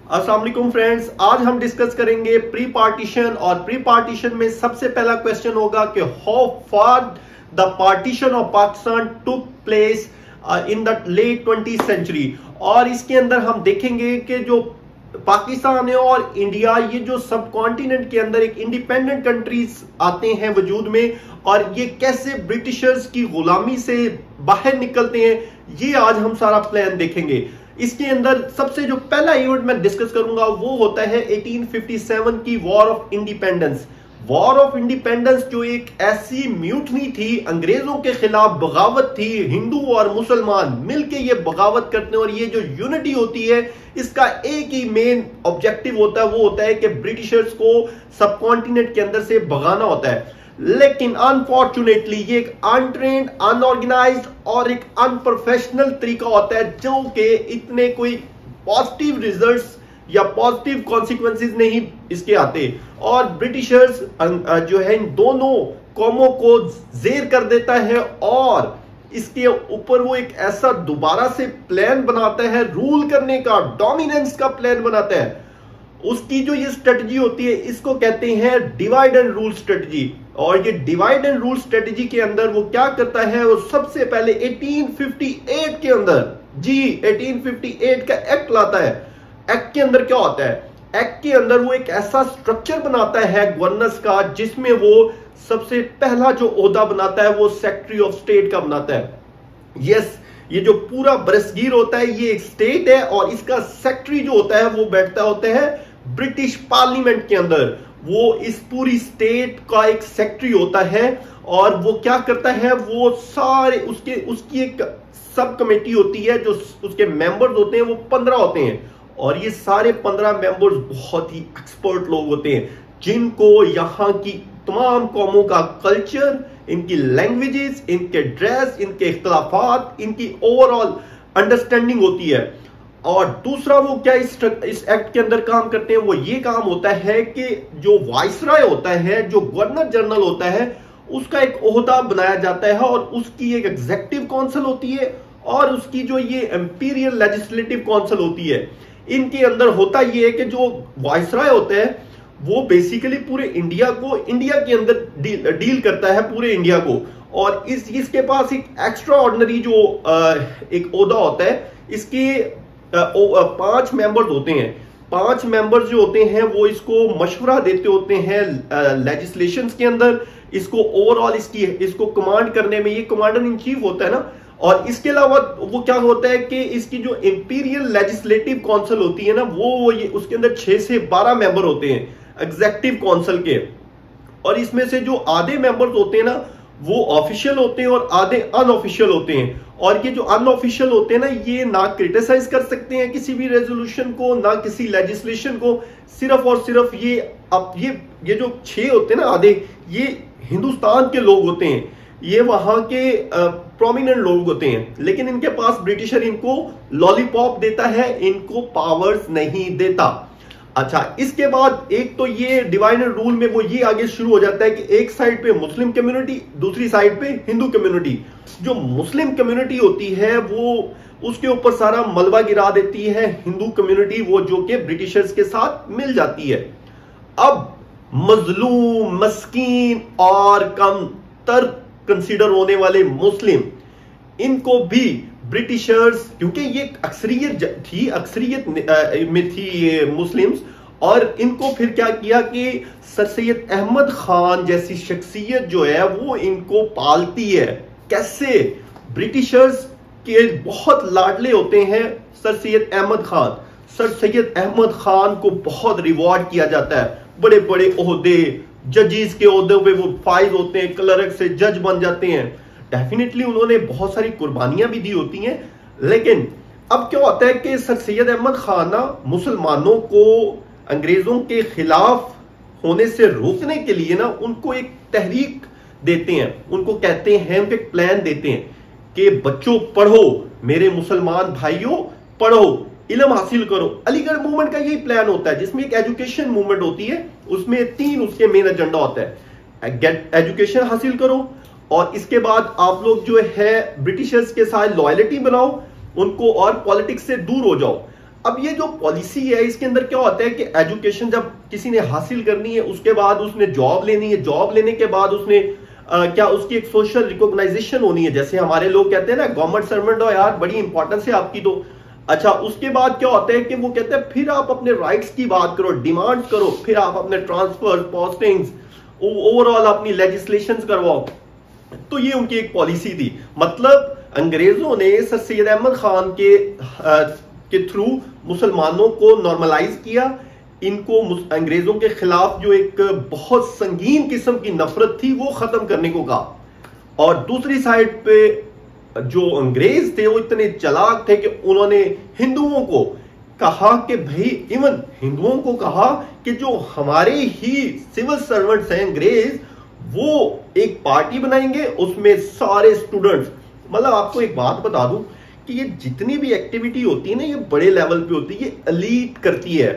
अस्सलाम वालेकुम फ्रेंड्स, आज हम डिस्कस करेंगे प्री पार्टीशन। और प्री पार्टीशन में सबसे पहला क्वेश्चन होगा कि how far the partition of Pakistan took place in the late 20th century. और इसके अंदर हम देखेंगे कि जो पाकिस्तान है और इंडिया, ये जो सब कॉन्टिनेंट के अंदर एक इंडिपेंडेंट कंट्रीज आते हैं वजूद में, और ये कैसे ब्रिटिशर्स की गुलामी से बाहर निकलते हैं, ये आज हम सारा प्लान देखेंगे। इसके अंदर सबसे जो पहला इवेंट मैं डिस्कस करूंगा वो होता है 1857 की war of independence. War of independence जो एक ऐसी म्यूटनी थी, अंग्रेजों के खिलाफ बगावत थी, हिंदू और मुसलमान मिलके ये बगावत करते हैं। और ये जो यूनिटी होती है, इसका एक ही मेन ऑब्जेक्टिव होता है, वो होता है कि ब्रिटिशर्स को सब कॉन्टिनेंट के अंदर से भगाना होता है। लेकिन अनफॉर्चुनेटली ये एक अनट्रेन्ड, अनऑर्गेनाइज्ड और एक अनप्रोफेशनल तरीका होता है, जो कि इतने कोई पॉजिटिव रिजल्ट्स या पॉजिटिव कॉन्सिक्वेंसेस नहीं इसके आते। और ब्रिटिशर्स जो है इन दोनों कौमों को जेर कर देता है, और इसके ऊपर वो एक ऐसा दोबारा से प्लान बनाता है रूल करने का, डोमिनेंस का प्लान बनाता है। उसकी जो ये स्ट्रेटजी होती है, इसको कहते हैं डिवाइड एंड रूल स्ट्रेटजी। और ये डिवाइड एंड रूल स्ट्रेटजी के अंदर वो क्या करता है, वो सबसे पहले 1858 के अंदर 1858 का एक्ट लाता है। एक्ट के अंदर क्या होता है, एक्ट के अंदर वो एक ऐसा स्ट्रक्चर बनाता है गवर्नर्स का, जिसमें वो सबसे पहला जो ओहदा बनाता है वो सेक्रेटरी ऑफ स्टेट का बनाता है। यस, ये जो पूरा बरसगीर होता है ये एक स्टेट है, और इसका सेक्रेटरी जो होता है वो बैठता होता है ब्रिटिश पार्लियामेंट के अंदर। वो इस पूरी स्टेट का एक सेक्रेटरी होता है, और वो क्या करता है, वो सारे उसकी एक सब कमेटी होती है, जो उसके मेंबर्स होते हैं वो 15 होते हैं। और ये सारे 15 मेंबर्स बहुत ही एक्सपर्ट लोग होते हैं, जिनको यहाँ की तमाम कौमों का कल्चर, इनकी लैंग्वेजेस, इनके ड्रेस, इनके इख्तलाफात, इनकी ओवरऑल अंडरस्टैंडिंग होती है। और दूसरा वो क्या इस एक्ट के अंदर काम करते हैं, वो ये काम होता है कि जो वाइसराय होता है, जो गवर्नर जनरल होता है, उसका एक ओहदा बनाया जाता है, और उसकी एक एग्जीक्यूटिव काउंसिल होती है, और उसकी जो ये इंपीरियल लेजिस्लेटिव काउंसिल होती है। इनके अंदर होता ये है कि जो वाइसराय होता है वो बेसिकली पूरे इंडिया के अंदर डील करता है, पूरे इंडिया को। और इसके पास एक एक्स्ट्रा ऑर्डिनरी जो एक ओहदा होता है, इसके 5 मेंबर्स होते हैं। 5 मेंबर्स जो होते हैं वो इसको मशवरा देते होते हैं लेजिस्लेशंस के अंदर, इसको ओवरऑल इसको कमांड करने में ये कमांडर इन चीफ होता है ना। और इसके अलावा वो क्या होता है कि इसकी जो इंपीरियल लेजिस्लेटिव काउंसिल होती है ना, वो ये उसके अंदर 6 से 12 मेंबर होते हैं एग्जीक्यूटिव काउंसिल के। और इसमें से जो आधे मेंबर्स होते हैं ना, वो ऑफिशियल होते हैं और आधे अनऑफिशियल होते हैं। और ये जो अनऑफिशियल होते हैं ना, ये ना क्रिटिसाइज कर सकते हैं किसी भी रेजोल्यूशन को, ना किसी लेजिस्लेशन को। सिर्फ और सिर्फ ये जो 6 होते हैं ना आधे, ये हिंदुस्तान के लोग होते हैं, ये वहां के प्रोमिनेंट लोग होते हैं। लेकिन इनके पास ब्रिटिशर इनको लॉलीपॉप देता है, इनको पावर्स नहीं देता। अच्छा, इसके बाद एक तो ये डिवाइड एंड रूल में वो ये आगे शुरू हो जाता है कि एक साइड पे मुस्लिम कम्युनिटी, दूसरी साइड पे हिंदू कम्युनिटी। जो मुस्लिम कम्युनिटी होती है वो उसके ऊपर सारा मलबा गिरा देती है हिंदू कम्युनिटी, वो जो कि ब्रिटिशर्स के साथ मिल जाती है। अब मजलूम, मस्कीन और कमतर कंसीडर होने वाले मुस्लिम, इनको भी ब्रिटिशर्स, क्योंकि ये अक्सरियत में थी ये मुस्लिम्स, और इनको फिर क्या किया कि सर सैयद अहमद खान जैसी शख्सियत जो है वो इनको पालती है। कैसे? ब्रिटिशर्स के बहुत लाडले होते हैं सर सैयद अहमद खान। सर सैयद अहमद खान को बहुत रिवॉर्ड किया जाता है, बड़े बड़े ओहदे, जजेस के ओहदे पे वो फाइज होते हैं, क्लर्क से जज बन जाते हैं। डेफिनेटली उन्होंने बहुत सारी कुर्बानियां भी दी होती हैं। लेकिन अब क्या होता है कि सर सैयद अहमद खान ना मुसलमानों को अंग्रेजों के खिलाफ होने से रोकने के लिए ना उनको एक तहरीक देते हैं, उनको कहते हैं, उनको एक प्लान देते हैं कि बच्चों पढ़ो, मेरे मुसलमान भाइयों पढ़ो, इल्म हासिल करो। अलीगढ़ मूवमेंट का यही प्लान होता है, जिसमें एक एजुकेशन मूवमेंट होती है, उसमें 3 उसके मेन एजेंडा होता है। गेट एजुकेशन हासिल करो, और इसके बाद आप लोग जो है ब्रिटिशर्स के साथ लॉयल्टी बनाओ उनको, और पॉलिटिक्स से दूर हो जाओ। अब ये जो पॉलिसी है इसके अंदर क्या होता है कि एजुकेशन जब किसी ने हासिल करनी है उसके बाद उसने जॉब लेनी है, जॉब लेने के बाद उसने क्या उसकी एक सोशल रिकॉग्नाइजेशन होनी है। जैसे हमारे लोग कहते हैं ना गवर्नमेंट सर्वेंट हो यार, बड़ी इंपॉर्टेंस है आपकी तो। अच्छा, उसके बाद क्या होता है कि वो कहते हैं फिर आप अपने राइट्स की बात करो, डिमांड्स करो, फिर आप अपने ट्रांसफर, पोस्टिंग्स, ओवरऑल अपनी लेजिस्लेशंस करवाओ। तो ये उनकी एक पॉलिसी थी। मतलब अंग्रेजों ने सर सैयद अहमद खान के थ्रू मुसलमानों को नॉर्मलाइज किया, इनको अंग्रेजों के खिलाफ जो एक बहुत संगीन किस्म की नफरत थी वो खत्म करने को कहा। और दूसरी साइड पे जो अंग्रेज थे वो इतने चालाक थे कि उन्होंने हिंदुओं को कहा कि भाई, इवन हिंदुओं को कहा कि जो हमारे ही सिविल सर्वेंट्स हैं अंग्रेज, वो एक पार्टी बनाएंगे, उसमें सारे स्टूडेंट्स। मतलब आपको एक बात बता दूं कि ये जितनी भी एक्टिविटी होती है ना, ये बड़े लेवल पे होती है, ये एलीट करती है।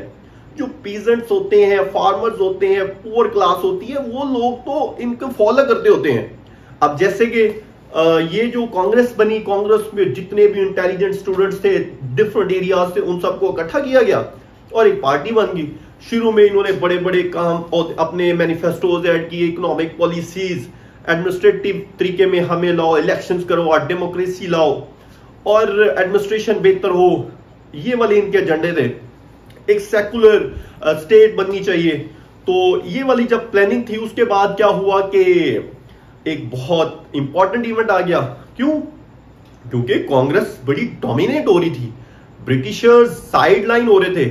जो पीजेंट्स होते हैं, फार्मर्स होते हैं, पुअर क्लास होती है, वो लोग तो इनको फॉलो करते होते हैं। अब जैसे कि ये जो कांग्रेस बनी, कांग्रेस में जितने भी इंटेलिजेंट स्टूडेंट्स थे डिफरेंट एरियाज से, उन सबको इकट्ठा किया गया और एक पार्टी बन गई। शुरू में इन्होंने बड़े बड़े काम और अपने मैनिफेस्टोज ऐड किए, इकोनॉमिक पॉलिसीज, एडमिनिस्ट्रेटिव तरीके में हमें लाओ, इलेक्शंस करो और डेमोक्रेसी लाओ और एडमिनिस्ट्रेशन बेहतर हो, ये वाले इनके एजेंडे थे। एक सेकुलर स्टेट बननी चाहिए। तो ये वाली जब प्लानिंग थी, उसके बाद क्या हुआ कि एक बहुत इंपॉर्टेंट इवेंट आ गया। क्यों? क्योंकि कांग्रेस बड़ी डोमिनेट हो रही थी, ब्रिटिशर्स साइडलाइन हो रहे थे।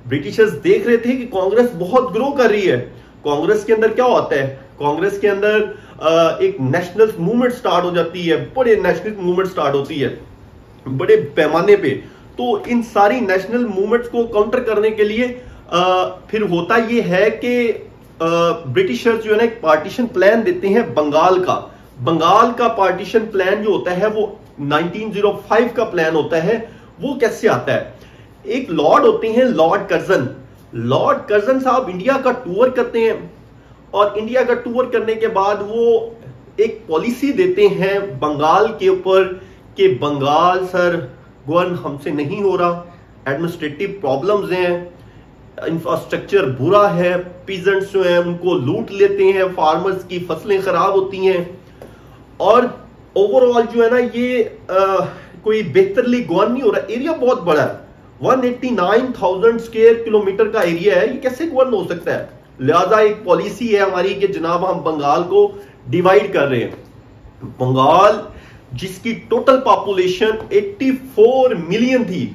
ब्रिटिशर्स देख रहे थे कि कांग्रेस बहुत ग्रो कर रही है। कांग्रेस के अंदर क्या होता है, कांग्रेस के अंदर एक नेशनल मूवमेंट स्टार्ट हो जाती है, बड़े नेशनल मूवमेंट स्टार्ट होती है बड़े पैमाने पे। तो इन सारी नेशनल मूवमेंट्स को काउंटर करने के लिए फिर होता ये है कि ब्रिटिशर्स जो है ना एक पार्टीशन प्लान देते हैं बंगाल का। बंगाल का पार्टीशन प्लान जो होता है वो 1905 का प्लान होता है। वो कैसे आता है, एक लॉर्ड होते हैं लॉर्ड कर्जन। लॉर्ड कर्जन साहब इंडिया का टूर करते हैं और इंडिया का टूर करने के बाद वो एक पॉलिसी देते हैं बंगाल के ऊपर कि बंगाल सर गवर्न हमसे नहीं हो रहा, एडमिनिस्ट्रेटिव प्रॉब्लम्स हैं, इंफ्रास्ट्रक्चर बुरा है, पीजेंट्स जो हैं उनको लूट लेते हैं, फार्मर्स की फसलें खराब होती हैं और ओवरऑल जो है ना ये कोई बेहतरली गवर्न नहीं हो रहा। एरिया बहुत बड़ा है, 189,000 स्क्वायर किलोमीटर का एरिया है, ये कैसे गवर्न हो सकता है। लिहाजा एक पॉलिसी है हमारी कि जनाब हम बंगाल को डिवाइड कर रहे हैं। बंगाल जिसकी टोटल पॉपुलेशन 84 मिलियन थी,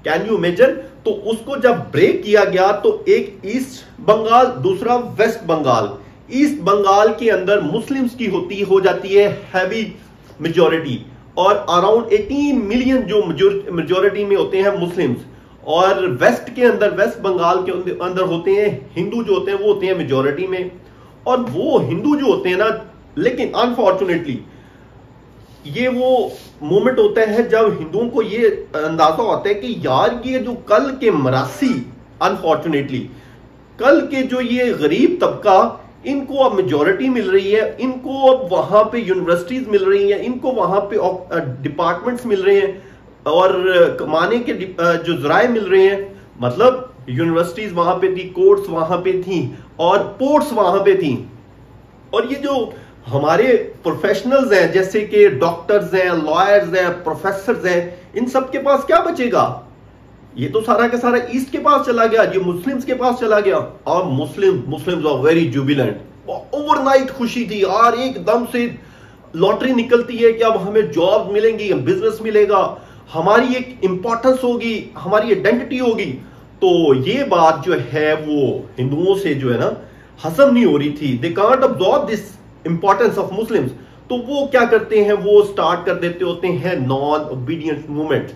कैन यू इमेजिन। तो उसको जब ब्रेक किया गया तो एक ईस्ट बंगाल, दूसरा वेस्ट बंगाल। ईस्ट बंगाल के अंदर मुस्लिम्स की हो जाती है हैवी मेजॉरिटी और अराउंड 18 मिलियन जो मेजॉरिटी में होते हैं मुस्लिम्स। और वेस्ट के अंदर, वेस्ट बंगाल के अंदर होते हैं हिंदू, जो होते हैं वो होते हैं मेजॉरिटी में। और वो हिंदू जो होते हैं ना, लेकिन अनफॉर्चुनेटली ये वो मोमेंट होता है जब हिंदुओं को ये अंदाजा होता है कि यार ये जो कल के मरासी, अनफॉर्चुनेटली कल के जो ये गरीब तबका, इनको अब मेजॉरिटी मिल रही है, इनको अब वहां पे यूनिवर्सिटीज मिल रही हैं, इनको वहां पे डिपार्टमेंट्स मिल रहे हैं और कमाने के जो जराए मिल रहे हैं। मतलब यूनिवर्सिटीज वहां पे थी, कोर्ट्स वहां पे थी और पोर्ट्स वहां पे थी। और ये जो हमारे प्रोफेशनल्स हैं जैसे कि डॉक्टर्स हैं, लॉयर्स हैं, प्रोफेसर्स हैं, इन सब के पास क्या बचेगा। ये तो सारा का सारा ईस्ट के पास चला गया, ये मुस्लिम्स के पास चला गया। और Muslims are very jubilant, overnight खुशी थी यार, एकदम से लॉटरी निकलती है कि अब हमें जॉब मिलेंगी, बिजनेस मिलेगा, हमारी एक इंपॉर्टेंस होगी, हमारी आइडेंटिटी होगी। तो ये बात जो है वो हिंदुओं से जो है ना हजम नहीं हो रही थी। They can't absorb this importance of Muslims. तो वो क्या करते हैं, वो स्टार्ट कर देते होते हैं नॉन ओबीडियंस मूवमेंट,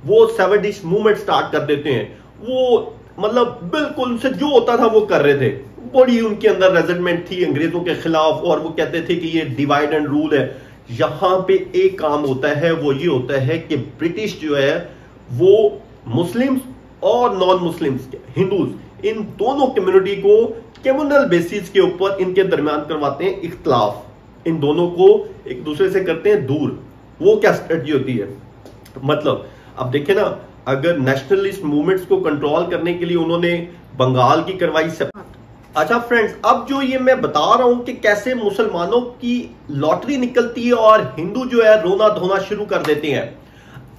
वो सेवेडिश मूवमेंट स्टार्ट कर देते हैं। वो मतलब बिल्कुल उनसे जो होता था वो कर रहे थे। बड़ी उनके अंदर रेजिडमेंट थी अंग्रेजों के खिलाफ और वो कहते थे कि ये डिवाइड एंड रूल है। यहां पे एक काम होता है, वो ये होता है कि ब्रिटिश जो है वो मुस्लिम्स और नॉन मुस्लिम्स, हिंदूज, इन दोनों कम्युनिटी को कम्युनल बेसिस के ऊपर इनके दरमियान करवाते हैं इख्तलाफ, इन दोनों को एक दूसरे से करते हैं दूर। वो क्या स्ट्रेटजी होती है, मतलब अब देखें ना, अगर नेशनलिस्ट मूवमेंट्स को कंट्रोल करने के लिए उन्होंने बंगाल की करवाई अच्छा फ्रेंड्स, अब जो ये मैं बता रहा हूं कि कैसे मुसलमानों की लॉटरी निकलती है और हिंदू जो है रोना धोना शुरू कर देते हैं।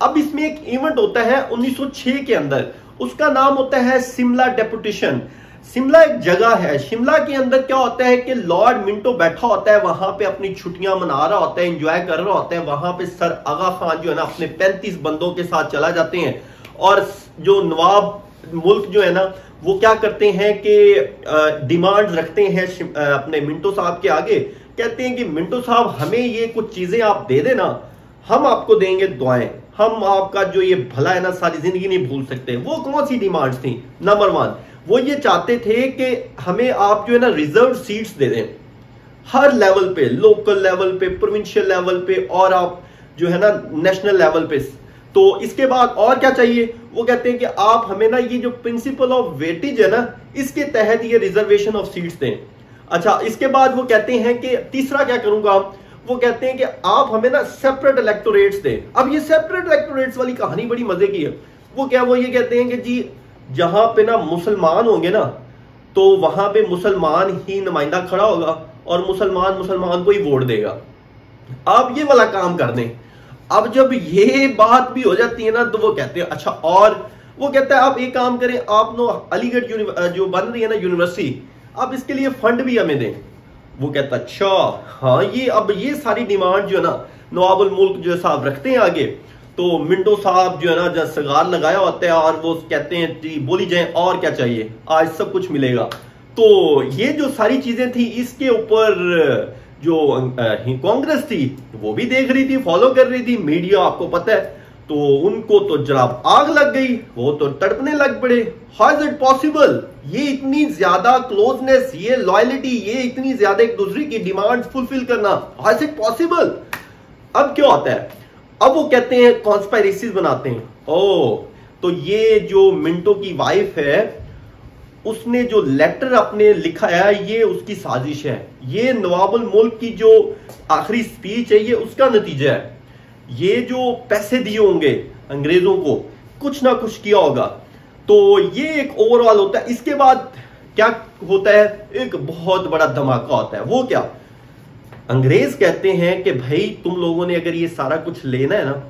अब इसमें एक इवेंट होता है 1906 के अंदर, उसका नाम होता है शिमला डेपुटेशन। शिमला एक जगह है, शिमला के अंदर क्या होता है कि लॉर्ड मिंटो बैठा होता है वहां पे, अपनी छुट्टियां मना रहा होता है, एंजॉय कर रहा होता है। वहां पे सर आगा खान जो है ना अपने 35 बंदों के साथ चला जाते हैं और जो नवाब मुल्क जो है ना वो क्या करते हैं कि डिमांड रखते हैं अपने मिंटो साहब के आगे। कहते हैं कि मिंटो साहब हमें ये कुछ चीजें आप दे देना, हम आपको देंगे दुआएं, हम आपका जो ये भला है ना सारी जिंदगी नहीं भूल सकते। वो कौन सी डिमांड्स थी? नंबर 1 वो ये चाहते थे कि हमें आप जो है ना रिजर्व सीट्स दे दें हर लेवल पे, लोकल लेवल पे, प्रोविंशियल लेवल पे और आप जो है ना नेशनल लेवल पे। तो इसके बाद और क्या चाहिए? वो कहते हैं कि आप हमें ना ये जो प्रिंसिपल ऑफ वेटेज है ना इसके तहत ये रिजर्वेशन ऑफ सीट्स दें। अच्छा, इसके बाद वो कहते हैं कि तीसरा क्या करूंगा, वो कहते हैं कि आप हमें ना सेपरेट इलेक्टोरेट्स दें। अब ये सेपरेट इलेक्टोरेट्स वाली कहानी बड़ी मजे की है। वो क्या, वो ये कहते हैं कि जी जहां पे ना मुसलमान होंगे ना तो वहां पे मुसलमान ही नुमाइंदा खड़ा होगा और मुसलमान को ही वोट देगा। आप ये वाला काम कर दें। अब जब ये बात भी हो जाती है ना तो वो कहते हैं अच्छा, और वो कहता है आप एक काम करें, आप नो अलीगढ़ जो बन रही है ना यूनिवर्सिटी, आप इसके लिए फंड भी हमें दें। वो कहता अच्छा हाँ, ये अब ये सारी डिमांड जो है ना नवाबुल मुल्क जो साहब रखते हैं आगे। तो मिंटो साहब जो है ना जब सगार लगाया होता है और वो कहते हैं जी बोली जाए और क्या चाहिए, आज सब कुछ मिलेगा। तो ये जो सारी चीजें थी इसके ऊपर जो कांग्रेस थी वो भी देख रही थी, फॉलो कर रही थी, मीडिया आपको पता है, तो उनको तो जनाब आग लग गई, वो तो तड़पने लग पड़े। How is it possible? ये इतनी ज्यादा क्लोजनेस, ये लॉयलिटी, ये इतनी ज्यादा एक दूसरे की डिमांड फुलफिल करना, हाउ इज इट पॉसिबल? अब क्या होता है, अब वो कहते हैं कॉन्स्पायरेसीज बनाते हैं। ओ तो ये जो मिंटो की वाइफ है उसने जो लेटर अपने लिखा है ये उसकी साजिश है, ये नवाबुल मुल्क की जो आखिरी स्पीच है ये उसका नतीजा है। ये जो पैसे दिए होंगे अंग्रेजों को, कुछ ना कुछ किया होगा। तो ये एक ओवरऑल होता है। इसके बाद क्या होता है, एक बहुत बड़ा धमाका होता है। वो क्या, अंग्रेज कहते हैं कि भाई तुम लोगों ने अगर ये सारा कुछ लेना है ना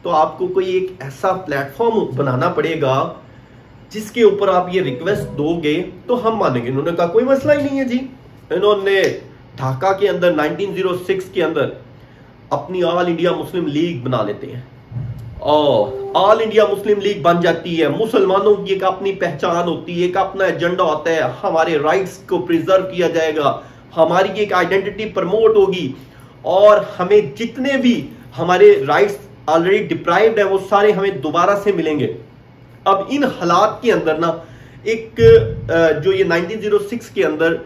तो आपको कोई एक ऐसा प्लेटफॉर्म बनाना पड़ेगा जिसके ऊपर आप ये रिक्वेस्ट दोगे तो हम मानेंगे। इन्होंने कहा कोई मसला ही नहीं है जी। इन्होंने ढाका के अंदर 1906 के अंदर अपनी ऑल इंडिया मुस्लिम लीग बना लेते हैं और ऑल इंडिया मुस्लिम लीग बन जाती है। मुसलमानों की एक अपनी पहचान होती है, एक अपना एजेंडा होता है, हमारे राइट्स को प्रिजर्व किया जाएगा, हमारी एक आइडेंटिटी प्रमोट होगी और हमें जितने भी हमारे राइट्स ऑलरेडी डिप्राइव्ड है वो सारे हमें दोबारा से मिलेंगे। अब इन हालात के अंदर ना एक जो ये 1906 के अंदर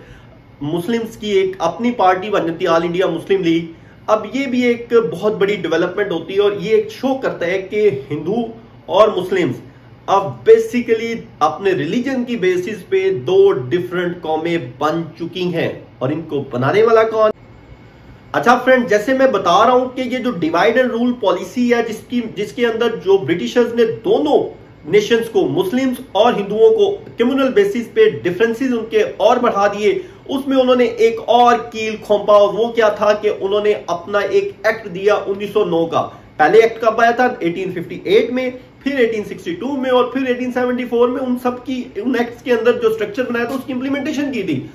मुस्लिम्स की एक अपनी पार्टी बन जाती है, ऑल इंडिया मुस्लिम लीग। अब ये भी एक बहुत बड़ी डेवलपमेंट होती है और ये एक शो करता है कि हिंदू और मुस्लिम्स अब बेसिकली अपने रिलीजन की बेसिस पे दो डिफरेंट कौमें बन चुकी हैं। और इनको बनाने वाला कौन? अच्छा फ्रेंड, जैसे मैं बता रहा हूं कि ये जो डिवाइड एंड रूल पॉलिसी है जिसके अंदर जो ब्रिटिशर्स ने दोनों नेशंस को, मुस्लिम्स और हिंदुओं को कम्युनल बेसिस पे डिफरेंसेस उनके और बढ़ा दिए, उसमें उन्होंने एक और कील खोंपा। और वो क्या था कि उन्होंने अपना एक एक्ट दिया 1909 का। पहले एक्ट कब आया था? 1858 में, फिर 1862 में और फिर 1874 में। उन सब की उन एक्ट्स के अंदर जो स्ट्रक्चर बनाया था उसकी इंप्लीमेंटेशन की थी।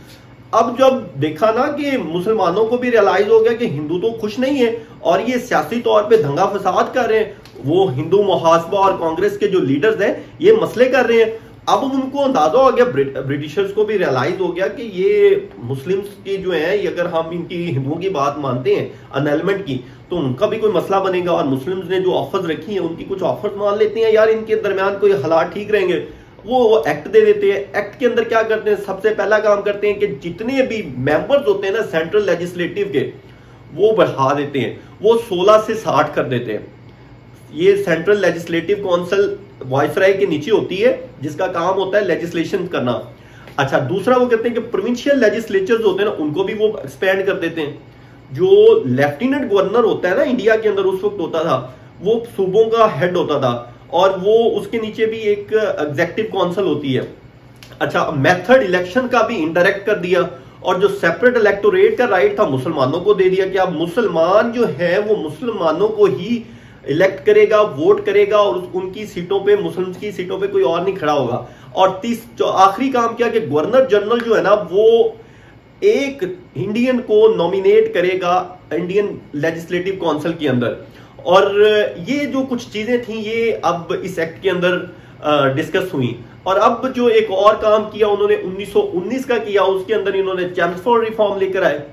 अब जब देखा ना कि मुसलमानों को भी रियलाइज हो गया कि हिंदू तो खुश नहीं है और ये सियासी तौर पे दंगा फसाद कर रहे हैं, वो हिंदू मुहासबा और कांग्रेस के जो लीडर्स हैं ये मसले कर रहे हैं। अब उनको अंदाजा हो गया, ब्रिटिशर्स को भी रियलाइज हो गया कि ये मुस्लिम्स की जो है, अगर हम इनकी हिंदुओं की बात मानते हैं अनएलमेंट की, तो उनका भी कोई मसला बनेगा। और मुस्लिम्स ने जो ऑफर्स रखी हैं उनकी कुछ ऑफर्स मान लेते हैं, यार इनके दरमियान कोई हालात ठीक रहेंगे, वो एक्ट दे देते हैं। एक्ट के अंदर क्या करते हैं, सबसे पहला काम करते हैं कि जितने भी मेंबर्स होते हैं ना सेंट्रल लेजिस्लेटिव के, वो बढ़ा देते हैं, वो 16 से 60 कर देते हैं। ये सेंट्रल लेजिस्लेटिव काउंसिल वाइसराय के नीचे होती है जिसका काम होता है लेजिस्लेशन करना। अच्छा, दूसरा वो कहते हैं कि प्रोविंशियल लेजिस्लेचर्स होते हैं ना उनको भी वो एक्सपेंड कर देते हैं। जो लेफ्टिनेंट गवर्नर होता है ना इंडिया के अंदर उस वक्त होता था, वो सूबों का हेड होता था और वो उसके नीचे भी एक एग्जेक्टिव काउंसिल होती है। अच्छा, मेथड इलेक्शन का भी इनडायरेक्ट कर दिया, और जो सेपरेट इलेक्टोरेट का राइट था मुसलमानों को दे दिया कि अब मुसलमान जो है वो मुसलमानों को ही इलेक्ट करेगा, वोट करेगा, और उनकी सीटों पे, मुस्लिम की सीटों पे कोई और नहीं खड़ा होगा। और आखिरी काम किया कि गवर्नर जनरल जो है ना वो एक इंडियन को नॉमिनेट करेगा इंडियन लेजिस्लेटिव काउंसिल के अंदर। और ये जो कुछ चीजें थी ये अब इस एक्ट के अंदर डिस्कस हुई। और अब जो एक और काम किया उन्होंने 1919 का किया, उसके अंदर इन्होंने चैम्सफोर्ड रिफॉर्म लेकर आए।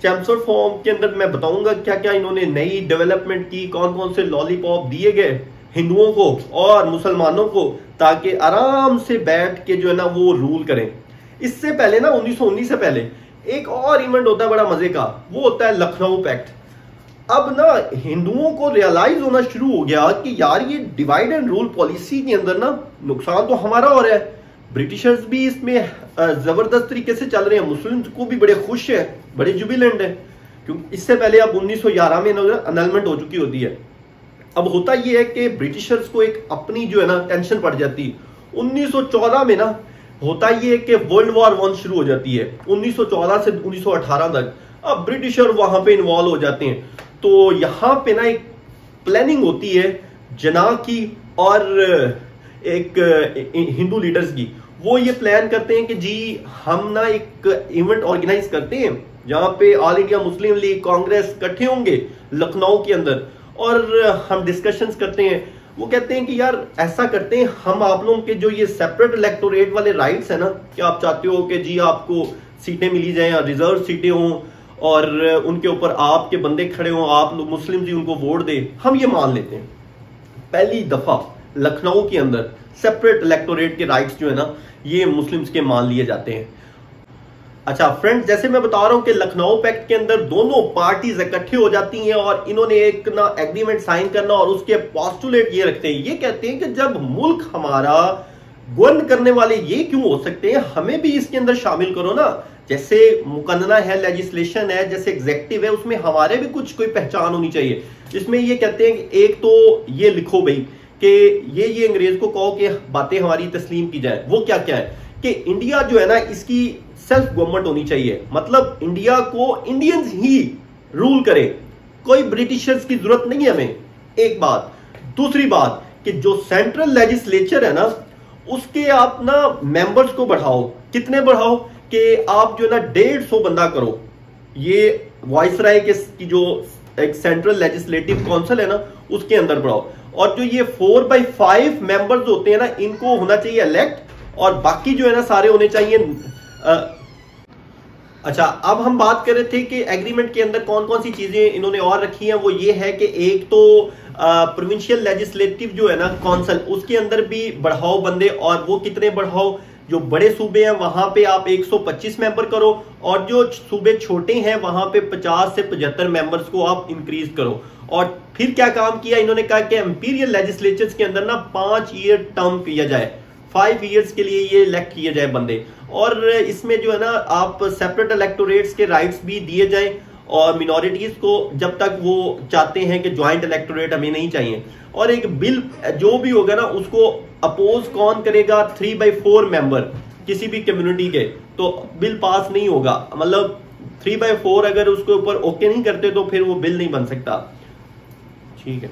चैम्सफोर्ड फॉर्म के अंदर मैं बताऊंगा क्या क्या इन्होंने नई डेवलपमेंट की, कौन कौन से लॉलीपॉप दिए गए हिंदुओं को और मुसलमानों को, ताकि आराम से बैठ के जो है ना वो रूल करें। इससे पहले ना 1919 से पहले एक और इवेंट होता है बड़ा मजे का, वो होता है लखनऊ पैक्ट। अब ना हिंदुओं को रियलाइज होना शुरू हो गया कि यार ये डिवाइड एंड रूल पॉलिसी के अंदर ना नुकसान तो हमारा हो रहा है, ब्रिटिशर्स भी इसमें जबरदस्त तरीके से चल रहे हैं, मुस्लिम को भी बड़े खुश है, बड़े जुबिलेंट है, क्योंकि इससे पहले अब 1911 में अनलमेंट हो चुकी होती है। अब होता यह है कि ब्रिटिशर्स को एक अपनी जो है ना टेंशन पड़ जाती है। 1914 में ना होता यह है कि वर्ल्ड वॉर 1 शुरू हो जाती है, 1914 से 1918 तक। अब ब्रिटिशर वहां पे इन्वॉल्व हो जाते हैं, तो यहां पे ना एक प्लानिंग होती है जना की और एक हिंदू लीडर्स की। वो ये प्लान करते हैं कि जी हम ना एक इवेंट ऑर्गेनाइज करते हैं जहां पे all India Muslim league, Congress इकट्ठे होंगे लखनऊ के अंदर, और हम डिस्कशंस करते हैं। वो कहते हैं कि यार ऐसा करते हैं, हम आप लोगों के जो ये सेपरेट इलेक्टोरेट वाले राइट्स है ना, कि आप चाहते हो कि जी आपको सीटें मिली जाएं, रिजर्व सीटें हों, और उनके ऊपर आपके बंदे खड़े हों, आप लोग मुस्लिम जी उनको वोट दें, हम ये मान लेते हैं। पहली दफा लखनऊ के अंदर सेपरेट इलेक्टोरेट के राइट्स जो है ना ये मुस्लिम्स के मान लिए जाते हैं। अच्छा फ्रेंड्स, जैसे मैं बता रहा हूं कि लखनऊ पैक्ट के अंदर दोनों पार्टीज इकट्ठे हो जाती हैं और इन्होंने एक ना एग्रीमेंट साइन करना, और उसके पोस्टुलेट ये रखते हैं, ये कहते हैं कि जब मुल्क हमारा गवर्न करने वाले ये क्यों हो सकते हैं, हमें भी इसके अंदर शामिल करो ना। जैसे मुकन्ना है, लेजिस्लेशन है, जैसे एग्जेक्टिव है, उसमें हमारे भी कुछ कोई पहचान होनी चाहिए। जिसमें ये कहते हैं कि एक तो ये लिखो भाई कि ये अंग्रेज को कहो कि बातें हमारी तस्लीम की जाए। वो क्या क्या है कि इंडिया जो है ना इसकी सेल्फ गवर्नमेंट होनी चाहिए, मतलब इंडिया को इंडियंस ही रूल करे, कोई ब्रिटिशर्स की जरूरत नहीं है हमें, एक बात। दूसरी बात कि जो सेंट्रल लेजिस्लेचर है ना उसके आप ना मेंबर्स को बढ़ाओ। कितने बढ़ाओ कि आप जो है ना 150 बंदा करो। ये वाइसराय की जो एक सेंट्रल लेजिस्लेटिव काउंसिल है ना उसके अंदर बढ़ाओ। और जो ये 4/5 मेंबर्स होते हैं ना इनको होना चाहिए इलेक्ट, और बाकी जो है ना सारे होने चाहिए। अच्छा, अब हम बात कर रहे थे कि एग्रीमेंट के अंदर कौन कौन सी चीजें इन्होंने और रखी हैं। वो ये है कि एक तो प्रोविंशियल लेजिस्लेटिव जो है ना काउंसिल, उसके अंदर भी बढ़ाओ बंदे, और वो कितने बढ़ाओ, जो बड़े सूबे हैं वहां पे आप 125 मेंबर करो, और जो सूबे छोटे हैं वहां पे 50 से 75 मेंबर्स को आप इंक्रीज करो। और फिर क्या काम किया इन्होंने, कहा कि इंपीरियल लेजिस्लेचर्स के अंदर ना 5 ईयर टर्म किया जाए, 5 ईयर्स के लिए ये इलेक्ट किए जाए बंदे। और इसमें जो है ना आप सेपरेट इलेक्टोरेट्स के राइट्स भी दिए जाएं, और मिनॉरिटीज को जब तक वो चाहते हैं कि ज्वाइंट इलेक्टोरेट हमें नहीं चाहिए। और एक बिल जो भी होगा ना उसको अपोज कौन करेगा, 3/4 मेंबर किसी भी कम्युनिटी के, तो बिल पास नहीं होगा। मतलब 3/4 अगर उसके ऊपर ओके नहीं करते तो फिर वो बिल नहीं बन सकता। ठीक है।